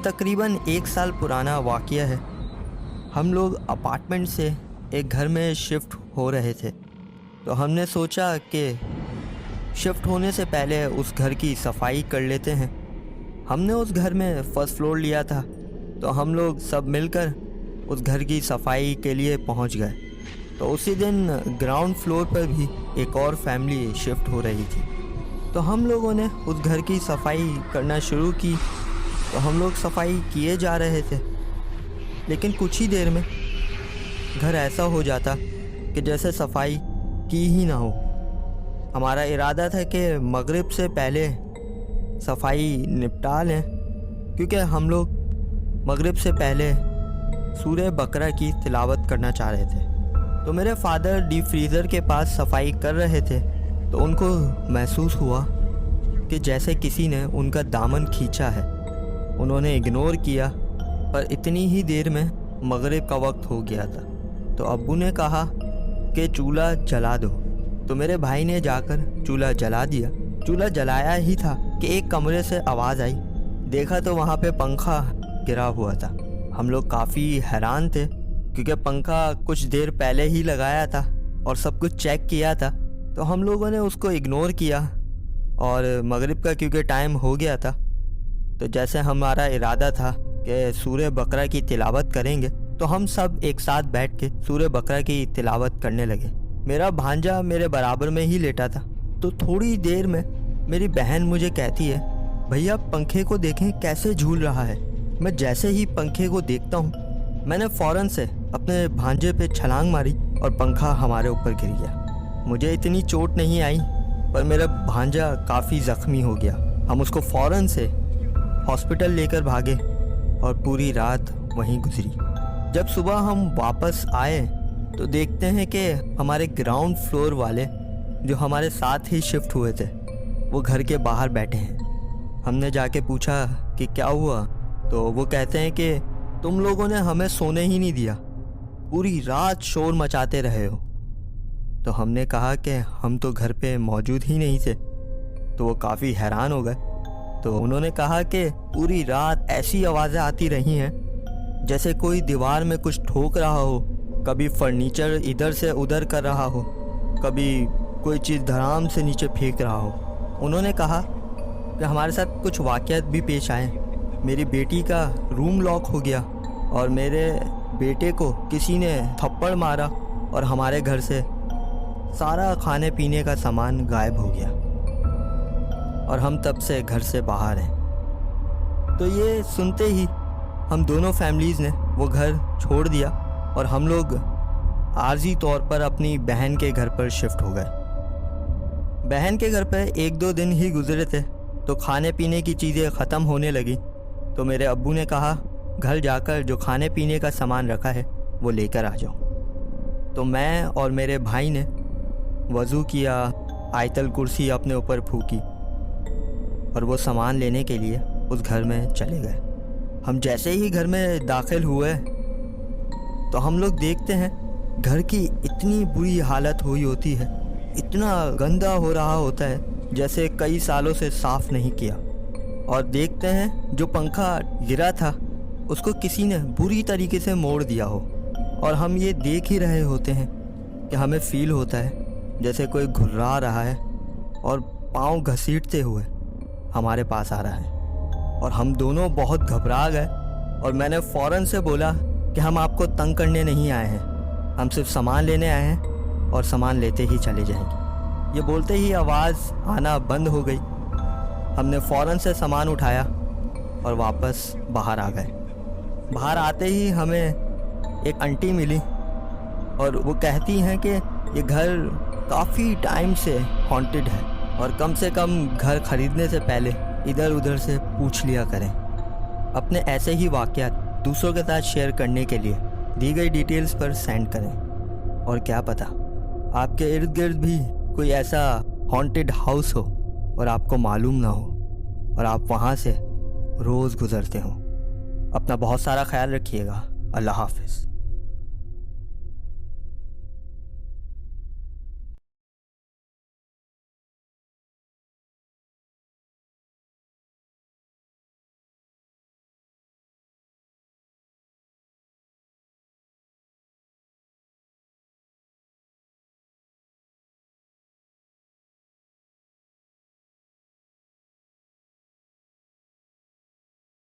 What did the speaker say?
तकरीबन 1 साल पुराना वाक़या है। हम लोग अपार्टमेंट से एक घर में शिफ्ट हो रहे थे, तो हमने सोचा कि शिफ्ट होने से पहले उस घर की सफाई कर लेते हैं। हमने उस घर में फर्स्ट फ्लोर लिया था, तो हम लोग सब मिलकर उस घर की सफाई के लिए पहुंच गए। तो उसी दिन ग्राउंड फ्लोर पर भी एक और फैमिली शिफ्ट हो रही थी, तो हम लोगों ने उस घर की सफाई करना शुरू की। तो हम लोग सफाई किए जा रहे थे, लेकिन कुछ ही देर में घर ऐसा हो जाता कि जैसे सफाई की ही ना हो। हमारा इरादा था कि मगरिब से पहले सफाई निपटा लें, क्योंकि हम लोग मगरिब से पहले सूरह बकरा की तिलावत करना चाह रहे थे। तो मेरे फादर डीप फ्रीज़र के पास सफाई कर रहे थे, तो उनको महसूस हुआ कि जैसे किसी ने उनका दामन खींचा है। उन्होंने इग्नोर किया, पर इतनी ही देर में मगरिब का वक्त हो गया था। तो अब्बू ने कहा कि चूल्हा जला दो। तो मेरे भाई ने जाकर चूल्हा जला दिया। चूल्हा जलाया ही था कि एक कमरे से आवाज़ आई। देखा तो वहाँ पे पंखा गिरा हुआ था। हम लोग काफ़ी हैरान थे, क्योंकि पंखा कुछ देर पहले ही लगाया था और सब कुछ चेक किया था। तो हम लोगों ने उसको इग्नोर किया, और मगरिब का क्योंकि टाइम हो गया था, तो जैसे हमारा इरादा था कि सूरह बकरा की तिलावत करेंगे, तो हम सब एक साथ बैठ के सूरह बकरा की तिलावत करने लगे। मेरा भांजा मेरे बराबर में ही लेटा था। तो थोड़ी देर में मेरी बहन मुझे कहती है, भैया पंखे को देखें कैसे झूल रहा है। मैं जैसे ही पंखे को देखता हूँ, मैंने फ़ौरन से अपने भांजे पे छलांग मारी और पंखा हमारे ऊपर गिर गया। मुझे इतनी चोट नहीं आई, पर मेरा भांजा काफ़ी ज़ख्मी हो गया। हम उसको फ़ौरन से हॉस्पिटल लेकर भागे और पूरी रात वहीं गुजरी। जब सुबह हम वापस आए तो देखते हैं कि हमारे ग्राउंड फ्लोर वाले जो हमारे साथ ही शिफ्ट हुए थे, वो घर के बाहर बैठे हैं। हमने जाके पूछा कि क्या हुआ, तो वो कहते हैं कि तुम लोगों ने हमें सोने ही नहीं दिया, पूरी रात शोर मचाते रहे हो। तो हमने कहा कि हम तो घर पे मौजूद ही नहीं थे। तो वो काफ़ी हैरान हो गए। तो उन्होंने कहा कि पूरी रात ऐसी आवाज़ें आती रही हैं जैसे कोई दीवार में कुछ ठोक रहा हो, कभी फर्नीचर इधर से उधर कर रहा हो, कभी कोई चीज़ धड़ाम से नीचे फेंक रहा हो। उन्होंने कहा कि हमारे साथ कुछ वाक़यात भी पेश आए। मेरी बेटी का रूम लॉक हो गया और मेरे बेटे को किसी ने थप्पड़ मारा, और हमारे घर से सारा खाने पीने का सामान गायब हो गया, और हम तब से घर से बाहर हैं। तो ये सुनते ही हम दोनों फैमिलीज़ ने वो घर छोड़ दिया, और हम लोग आर्जी तौर पर अपनी बहन के घर पर शिफ्ट हो गए। बहन के घर पर 1-2 दिन ही गुजरे थे, तो खाने पीने की चीज़ें ख़त्म होने लगी। तो मेरे अब्बू ने कहा, घर जाकर जो खाने पीने का सामान रखा है वो लेकर आ जाओ। तो मैं और मेरे भाई ने वज़ू किया, आयतल कुर्सी अपने ऊपर फूकी, और वो सामान लेने के लिए उस घर में चले गए। हम जैसे ही घर में दाखिल हुए, तो हम लोग देखते हैं घर की इतनी बुरी हालत हुई होती है, इतना गंदा हो रहा होता है जैसे कई सालों से साफ़ नहीं किया। और देखते हैं जो पंखा गिरा था उसको किसी ने बुरी तरीके से मोड़ दिया हो, और हम ये देख ही रहे होते हैं कि हमें फ़ील होता है जैसे कोई घुर्रा रहा है और पाँव घसीटते हुए हमारे पास आ रहा है। और हम दोनों बहुत घबरा गए, और मैंने फ़ौरन से बोला कि हम आपको तंग करने नहीं आए हैं, हम सिर्फ सामान लेने आए हैं, और सामान लेते ही चले जाएंगे। ये बोलते ही आवाज़ आना बंद हो गई। हमने फ़ौरन से सामान उठाया और वापस बाहर आ गए। बाहर आते ही हमें एक आंटी मिली, और वो कहती हैं कि ये घर काफ़ी टाइम से हॉन्टेड है, और कम से कम घर ख़रीदने से पहले इधर उधर से पूछ लिया करें। अपने ऐसे ही वाक़यात दूसरों के साथ शेयर करने के लिए दी गई डिटेल्स पर सेंड करें, और क्या पता आपके इर्द गिर्द भी कोई ऐसा हॉन्टेड हाउस हो और आपको मालूम ना हो, और आप वहाँ से रोज़ गुज़रते हो। अपना बहुत सारा ख्याल रखिएगा। अल्लाह हाफ़िज़।